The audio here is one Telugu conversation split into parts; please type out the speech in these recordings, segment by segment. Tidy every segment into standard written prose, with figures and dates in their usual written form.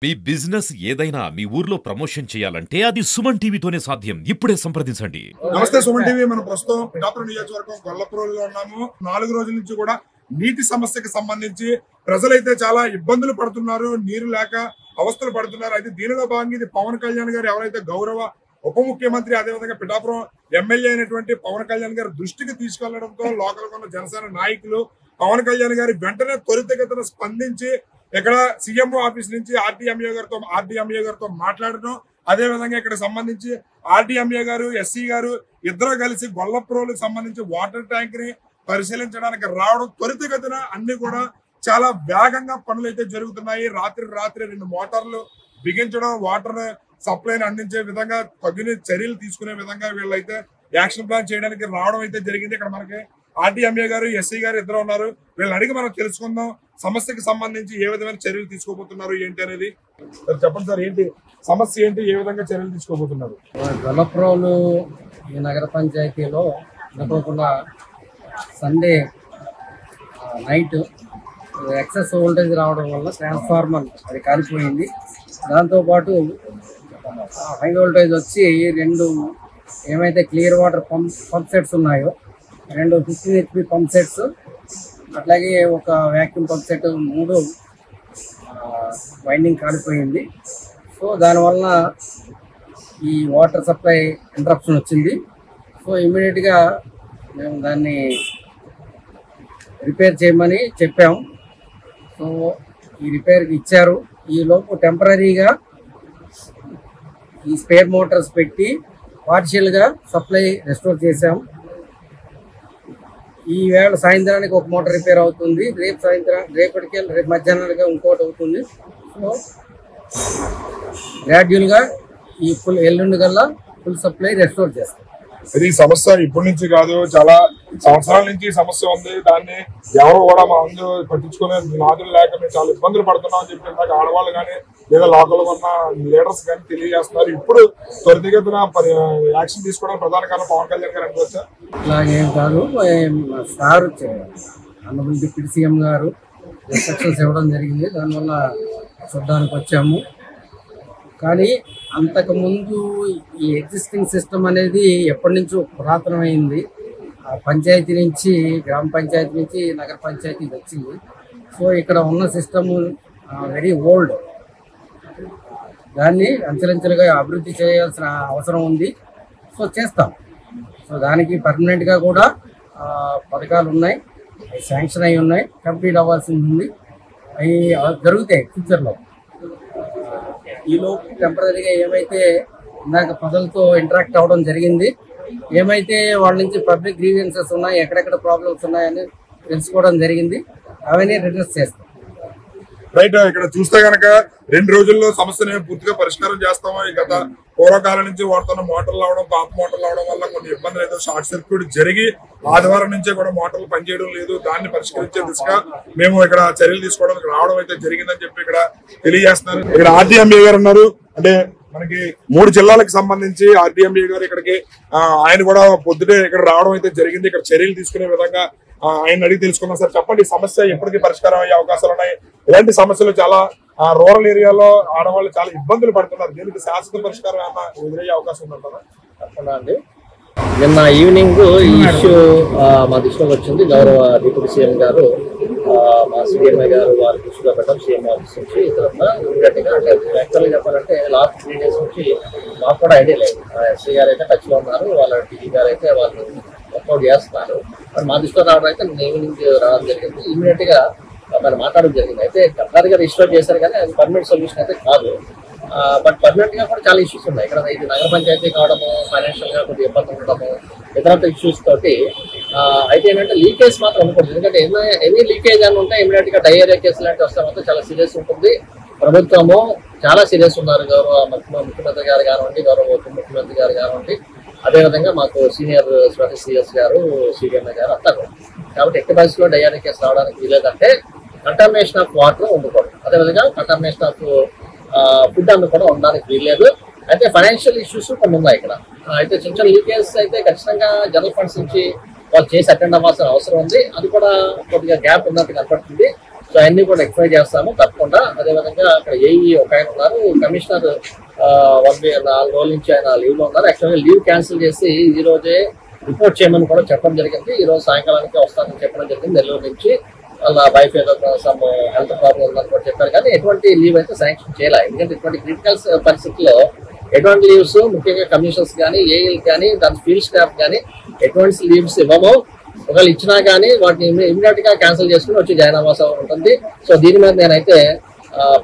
మీ బిజినెస్ ఏదైనా మీ ఊర్లో ప్రమోషన్ చేయాలంటే అది సుమన్ టీవీతోనే సాధ్యం. ఇప్పుడే సంప్రదించండి. నమస్తే సుమన్ టీవీ. మనం ప్రస్తుతం పిఠాపురం నియోజకవర్గం గొల్లప్రోలులో ఉన్నాము. 4 రోజుల నుంచి కూడా నీటి సమస్యకి సంబంధించి ప్రజలైతే చాలా ఇబ్బందులు పడుతున్నారు. నీరు లేక అవస్థలు పడుతున్నారు. అయితే దీనిలో భాగంగా ఇది పవన్ కళ్యాణ్ గారు ఎవరైతే గౌరవ ఉప ముఖ్యమంత్రి అదేవిధంగా పిఠాపురం ఎమ్మెల్యే అయినటువంటి పవన్ కళ్యాణ్ గారి దృష్టికి తీసుకెళ్లడంతో లోకల్ ఉన్న జనసేన నాయకులు పవన్ కళ్యాణ్ గారి వెంటనే త్వరితగతిన స్పందించి ఇక్కడ సీఎంఓ ఆఫీస్ నుంచి ఆర్డీఎంఏ గారితో మాట్లాడడం, అదే విధంగా ఇక్కడ సంబంధించి ఆర్డీఎంఏ గారు ఎస్సీ గారు ఇద్దరు కలిసి గొల్లప్రోలుకు సంబంధించి వాటర్ ట్యాంక్ ని పరిశీలించడానికి రావడం, త్వరితగతిన అన్ని కూడా చాలా వేగంగా పనులు అయితే జరుగుతున్నాయి. రాత్రి 2 మోటార్లు బిగించడం, వాటర్ సప్లైని అందించే విధంగా తగిన చర్యలు తీసుకునే విధంగా వీళ్ళైతే యాక్షన్ ప్లాన్ చేయడానికి రావడం అయితే జరిగింది. ఇక్కడ మనకి ఆర్డీఎంఏ గారు ఎస్సీ గారు ఇద్దరు ఉన్నారు. వీళ్ళని అడిగి మనం తెలుసుకుందాం సమస్యకి సంబంధించి ఏ విధమైన చర్యలు తీసుకోబోతున్నారు ఏంటి అనేది. చెప్పండి సార్, ఏంటి సమస్య, ఏంటి, ఏ విధంగా చర్యలు తీసుకోబోతున్నారు? గొల్లప్రోలు ఈ నగర పంచాయతీలో అనుకోకుండా సండే నైట్ ఎక్సెస్ వోల్టేజ్ రావడం వల్ల ట్రాన్స్ఫార్మర్ అది కాలిపోయింది. దాంతోపాటు హై వోల్టేజ్ వచ్చి 2 ఏమైతే క్లియర్ వాటర్ పంప్ సెట్స్ ఉన్నాయో 2 15 HP పంప్ సెట్స్, అట్లాగే ఒక వ్యాక్యూమ్ పంప్ సెట్ 3 వైండింగ్ కాలిపోయింది. సో దానివల్ల ఈ వాటర్ సప్లై ఇంటరప్షన్ వచ్చింది. సో ఇమీడియట్గా మేము దాన్ని రిపేర్ చేయమని చెప్పాము. సో ఈ రిపేర్కి ఇచ్చారు. ఈ లోపు టెంపరీగా ఈ స్పేర్ మోటార్స్ పెట్టి పార్షియల్గా సప్లై రెస్టోర్ చేసాం. ఈ వేళ సాయంత్రానికి ఒక మోటార్ రిపేర్ అవుతుంది. రేపు మధ్యాహ్నానికి ఇంకోటి అవుతుంది. సో గ్రాడ్యువల్గా ఈ ఎల్లుండి కల్లా ఫుల్ సప్లై రెస్టోర్ చేస్తాం. ఇది సమస్య ఇప్పటి నుంచి కాదు, చాలా సంవత్సరాల నుంచి సమస్య ఉంది. దాన్ని ఎవరు కూడా మా ముందు పట్టించుకునే నాదులు లేక మేము చాలా ఇబ్బందులు పడుతున్నాం అని చెప్పి ఇందాక ఆడవాళ్ళు కానీ లేదా లోకల్ ఉన్న లీడర్స్ కానీ తెలియజేస్తున్నారు. ఇప్పుడు త్వరితగతిన యాక్షన్ తీసుకోవడానికి ప్రధాన కారణం పవన్ కళ్యాణ్ గారు అనుకోవచ్చా? ఇలాగేం కాదు, సార్ అన్నబుల్ డిప్యూటీ సీఎం గారు ఇన్స్ట్రక్షన్స్ ఇవ్వడం జరిగింది. దానివల్ల చూడడానికి వచ్చాము. కానీ అంతకుముందు ఈ ఎగ్జిస్టింగ్ సిస్టమ్ అనేది ఎప్పటి నుంచో పురాతనమైంది. పంచాయతీ నుంచి గ్రామ పంచాయతీ నుంచి నగర పంచాయతీ వచ్చింది. సో ఇక్కడ ఉన్న సిస్టమ్ వెరీ ఓల్డ్. దాన్ని అంచెలంచెలుగా అభివృద్ధి చేయాల్సిన అవసరం ఉంది. సో చేస్తాం. సో దానికి పర్మనెంట్గా కూడా పథకాలు ఉన్నాయి, శాంక్షన్ అయి ఉన్నాయి, కంప్లీట్ అవ్వాల్సింది ఉంది. అవి జరుగుతాయి ఫ్యూచర్లో. ఈలోపు టెంపరీగా ఏమైతే ఇందాక ప్రజలతో ఇంటరాక్ట్ అవ్వడం జరిగింది, ఏమైతే వాళ్ళ నుంచి పబ్లిక్ గ్రీవెన్సెస్ ఉన్నాయి, ఎక్కడెక్కడ ప్రాబ్లమ్స్ ఉన్నాయని తెలుసుకోవడం జరిగింది. అవన్నీ రిడ్రెస్ చేస్తాం. రైట్. ఇక్కడ చూస్తే కనుక 2 రోజుల్లో సమస్యను పూర్తిగా పరిష్కారం చేస్తాము. గత పూర్వకాలం నుంచి వాడుతున్న మోటార్లు అవడం, పాత మోటార్లు అవడం వల్ల కొన్ని ఇబ్బందులు అయితే షార్ట్ సర్క్యూట్ జరిగి ఆదివారం నుంచే కూడా మోటార్లు పనిచేయడం లేదు. దాన్ని పరిష్కరించే దిశగా మేము ఇక్కడ చర్యలు తీసుకోవడానికి రావడం అయితే జరిగిందని చెప్పి ఇక్కడ తెలియజేస్తున్నారు. ఇక్కడ ఆర్డీఎంఏ గారు ఉన్నారు. అంటే మనకి 3 జిల్లాలకు సంబంధించి ఆర్డీఎంఏ గారు ఇక్కడికి ఆయన కూడా పొద్దుటే ఇక్కడ రావడం అయితే జరిగింది. ఇక్కడ చర్యలు తీసుకునే విధంగా ఆయన అడిగి తెలుసుకున్నాం. సార్ చెప్పండి, సమస్య ఎప్పటికీ పరిష్కారం అయ్యే అవకాశాలు ఉన్నాయి? ఇలాంటి సమస్యలు చాలా రూరల్ ఏరియాలో ఆడవాళ్ళు చాలా ఇబ్బందులు పడుతున్నారు. దీనికి శాశ్వత పరిష్కారం ఏమన్నా ఎదురయ్యే అవకాశం ఉందంటారా? తప్పకుండా అండి. నిన్న ఈవినింగ్ ఈ ఇష్యూ మా దృష్టిలోకి వచ్చింది. గౌరవ డిప్యూటీ సీఎం గారు మా సిఎంఐ గారు వారి దృష్టిలో పెట్టడం, సీఎం ఆఫీస్ నుంచి ఇమీడియట్గా. అంటే యాక్చువల్గా చెప్పాలంటే లాస్ట్ 3 days నుంచి మాకు కూడా ఐడియా లేదు. ఎస్సీ గారు అయితే టచ్లో ఉన్నారు, వాళ్ళ టీజీ గారు అయితే వాళ్ళు వర్కౌట్ చేస్తున్నారు. మరి మా దృష్టిలో రావడం అయితే ఈవినింగ్ రావడం జరిగింది. ఇమీడియట్గా మరి మాట్లాడడం జరిగింది. అయితే టెంపరీగా రిజిస్టర్ చేశారు కానీ అది పర్మనెంట్ సొల్యూషన్ అయితే కాదు. బట్ పర్మనెంట్గా కూడా చాలా ఇష్యూస్ ఉన్నాయి ఇక్కడ. ఇది నగర పంచాయతీ కావడము, ఫైనాన్షియల్గా కొద్దిగా ఇబ్బంది ఉండడము, ఇతరత్ర ఇష్యూస్ తోటి. అయితే ఏంటంటే లీకేజ్ మాత్రం ఉండకూడదు. ఎందుకంటే ఎనీ లీకేజ్ అని ఉంటే ఇమీడియట్గా డయేరియా కేసు లాంటి వస్తే మాత్రం చాలా సీరియస్ ఉంటుంది. ప్రభుత్వము చాలా సీరియస్ ఉన్నారు. గౌరవ ముఖ్యమంత్రి గారు కానివ్వండి, గౌరవ ఉప ముఖ్యమంత్రి గారు కానివ్వండి, అదేవిధంగా మాకు సీనియర్ సిఎస్ గారు, సిఎంఐ గారు అంటారు. కాబట్టి ఎట్టి పరిస్థితుల్లో డయేరియా కేసు రావడానికి వీలేదంటే కంటామినేషన్ ఆఫ్ వాటర్ ఉండకూడదు. అదేవిధంగా కంటామినేషన్ ఆఫ్ ఫుడ్ అన్న కూడా ఉండడానికి వీల్లేదు. అయితే ఫైనాన్షియల్ ఇష్యూస్ కొన్ని ఉన్నాయి ఇక్కడ. అయితే చిన్న లీకేజ్ అయితే ఖచ్చితంగా జనరల్ ఫండ్స్ నుంచి వాళ్ళు చేసి అటెండ్ అవ్వాల్సిన అవసరం ఉంది. అది కూడా కొద్దిగా గ్యాప్ ఉన్నట్టు కనపడుతుంది. సో అవన్నీ కూడా రెక్టిఫై చేస్తాము తప్పకుండా. అదేవిధంగా అక్కడ ఏఈ ఒక ఆయన ఉన్నారు, కమిషనర్ 4 రోజుల నుంచి ఆయన లీవ్ లో ఉన్నారు. యాక్చువల్గా లీవ్ క్యాన్సిల్ చేసి ఈ రోజే రిపోర్ట్ చేయమని కూడా చెప్పడం జరిగింది. ఈ రోజు సాయంకాలానికి వస్తానని చెప్పడం జరిగింది. నెల్లూరు నుంచి వాళ్ళ వైఫ్ ఏదో సమ్ హెల్త్ ప్రాబ్లం ఉందని కూడా చెప్పారు, కానీ ఎటువంటి లీవ్ అయితే శాంక్షన్ చేయాలి. ఎందుకంటే ఇటువంటి క్రిటికల్ పరిస్థితుల్లో ఎటువంటి లీవ్స్ ముఖ్యంగా కమిషనర్స్ కానీ ఏఈలు కానీ దాని ఫీల్డ్ స్టాఫ్ కానీ ఎటువంటి లీవ్స్ ఇవ్వము. ఒకవేళ ఇచ్చినా కానీ వాటిని ఇమీడియట్ గా క్యాన్సిల్ చేసుకుని వచ్చి జాయిన్ అవ్వాల్సి ఉంటుంది. సో దీని మీద నేనైతే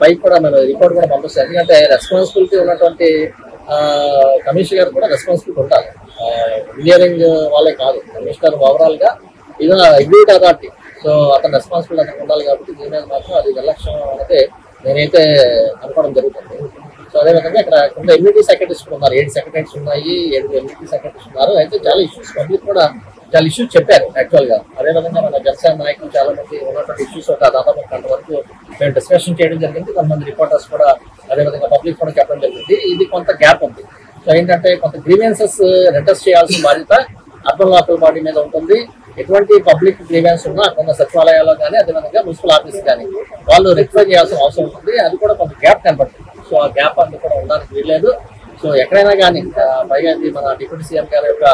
పైకి కూడా మేము రిపోర్ట్ కూడా పంపిస్తాను. ఎందుకంటే రెస్పాన్సిబిలిటీ ఉన్నటువంటి కమిషనర్ గారు కూడా రెస్పాన్సిబిలిటీ ఉండాలి. ఇంజనీరింగ్ వాళ్ళే కాదు, కమిషనర్ ఓవరాల్ గా ఇది ఎగ్జిక్యూటివ్ అథారిటీ. సో అతను రెస్పాన్సిబిలిటీ అతనికి ఉండాలి. కాబట్టి దీని మీద మాత్రం అది నిర్లక్ష్యం అనేది నేనైతే అనుకోవడం జరుగుతుంది. సో అదేవిధంగా ఇక్కడ కొంత ఎమ్యూనిటీ సెక్రటరీస్ ఉన్నారు, 7 సెక్రటరీస్ ఉన్నాయి, 7 ఎమ్యూనిటీ సెక్రటరీస్ ఉన్నారు. అయితే చాలా ఇష్యూస్ పబ్లిక్ కూడా చాలా ఇష్యూస్ చెప్పారు యాక్చువల్ గా. అదేవిధంగా మన జనసేన నాయకులు చాలా మంది ఉన్నటువంటి ఇష్యూస్ ఒక దాదాపు కొంతవరకు మేము డిస్కషన్ చేయడం జరిగింది. కొంతమంది రిపోర్టర్స్ కూడా అదేవిధంగా పబ్లిక్ కూడా చెప్పడం జరిగింది. ఇది కొంత గ్యాప్ ఉంది. సో ఏంటంటే కొంత గ్రీవెన్సెస్ రిటర్స్ చేయాల్సిన బాధ్యత అర్బన్ లోకల్ బాడీ మీద ఉంటుంది. ఎటువంటి పబ్లిక్ గ్రీవెన్స్ ఉన్నా కొంత సచివాలయాల్లో కానీ అదేవిధంగా మున్సిపల్ ఆఫీస్ కానీ వాళ్ళు రెక్టిఫై చేయాల్సిన అవసరం ఉంటుంది. అది కూడా కొంత గ్యాప్ కనపడుతుంది. సో ఆ గ్యాప్ అంతా కూడా ఉండడానికి వీల్లేదు. సో ఎక్కడైనా కానీ పైగా మన డిప్యూటీ సీఎం గారి యొక్క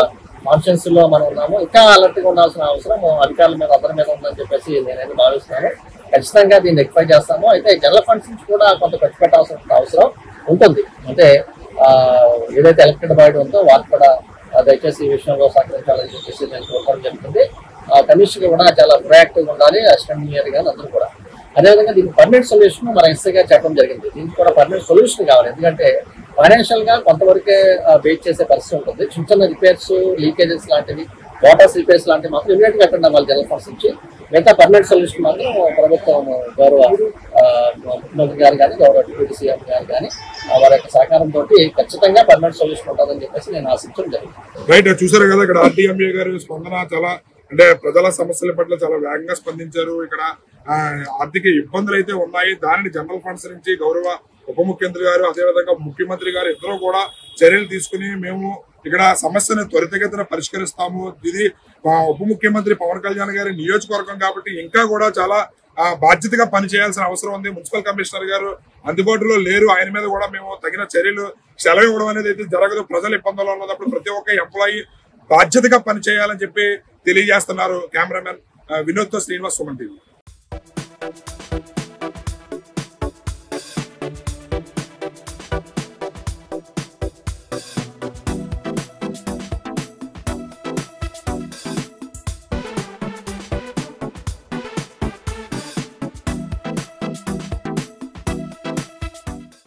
కాన్షియన్స్ లో మనం ఉన్నాము. ఇంకా అలర్ట్ గా ఉండాల్సిన అవసరం అధికారుల మీద అందరి మీద ఉందని చెప్పేసి నేనైతే భావిస్తున్నాను. ఖచ్చితంగా దీన్ని రెక్టిఫై చేస్తాము. అయితే జనరల్ ఫండ్స్ నుంచి కూడా కొంత ఖర్చు పెట్టాల్సిన అవసరం ఉంటుంది. అంటే ఏదైతే ఎలక్టెడ్ బాడీ ఉందో వారికి కూడా దయచేసి ఈ విషయంలో సహకరించాలని చెప్పేసి నేను కోరడం జరుగుతుంది. కమిషనర్ కూడా చాలా ప్రొయాక్టివ్గా ఉండాలి, అసిస్టెంట్ ఇంజనీర్ గారు అందరూ కూడా. అదేవిధంగా దీనికి పర్మనెంట్ సొల్యూషన్ మన ఎస్ఐ గారు చెప్పడం జరిగింది. దీనికి కూడా పర్మనెంట్ సొల్యూషన్ కావాలి. ఎందుకంటే ఫైనాన్షియల్ గా కొంతవరకే బేస్ చేసే పరిస్థితి ఉంటుంది. చిన్న చిన్న రిపేర్స్, లీకేజెస్ లాంటివి, వాటర్స్ రిపేర్స్ లాంటివి మాత్రం ఇమీడియట్ గా అటెండ్ అవ్వాలి జనరల్ ఫండ్స్ నుంచి. మిగతా పర్మనెంట్ సొల్యూషన్ మాత్రం ప్రభుత్వం గౌరవ ముఖ్యమంత్రి గారు కానీ గౌరవ డిప్యూటీ సీఎం గారు కానీ వారి యొక్క సహకారంతో ఖచ్చితంగా పర్మనెంట్ సొల్యూషన్ ఉంటుందని చెప్పేసి నేను ఆశించడం జరిగింది. రైట్, చూసారు కదా ఇక్కడ ఆర్డీఎంఏ గారు స్పందన చాలా అంటే ప్రజల సమస్యల పట్ల చాలా వేగంగా స్పందించారు. ఇక్కడ ఆర్థిక ఇబ్బందులు అయితే ఉన్నాయి, దానిని జనరల్ ఫండ్స్ నుంచి గౌరవ ఉప ముఖ్యమంత్రి గారు అదేవిధంగా ముఖ్యమంత్రి గారు ఇద్దరు కూడా చర్యలు తీసుకుని మేము ఇక్కడ సమస్యను త్వరితగతిన పరిష్కరిస్తాము. ఇది ఉప ముఖ్యమంత్రి పవన్ కళ్యాణ్ గారి నియోజకవర్గం కాబట్టి ఇంకా కూడా చాలా బాధ్యతగా పనిచేయాల్సిన అవసరం ఉంది. మున్సిపల్ కమిషనర్ గారు అందుబాటులో లేరు, ఆయన మీద కూడా మేము తగిన చర్యలు సెలవు ఇవ్వడం అనేది అయితే జరగదు. ప్రజల ఇబ్బందులు ఉన్నప్పుడు ప్రతి ఒక్క ఎంప్లాయీ బాధ్యతగా పనిచేయాలని చెప్పి తెలియజేస్తున్నారు. కెమెరామెన్ వినోద్తో శ్రీనివాస్, సుమన్ టీవీ.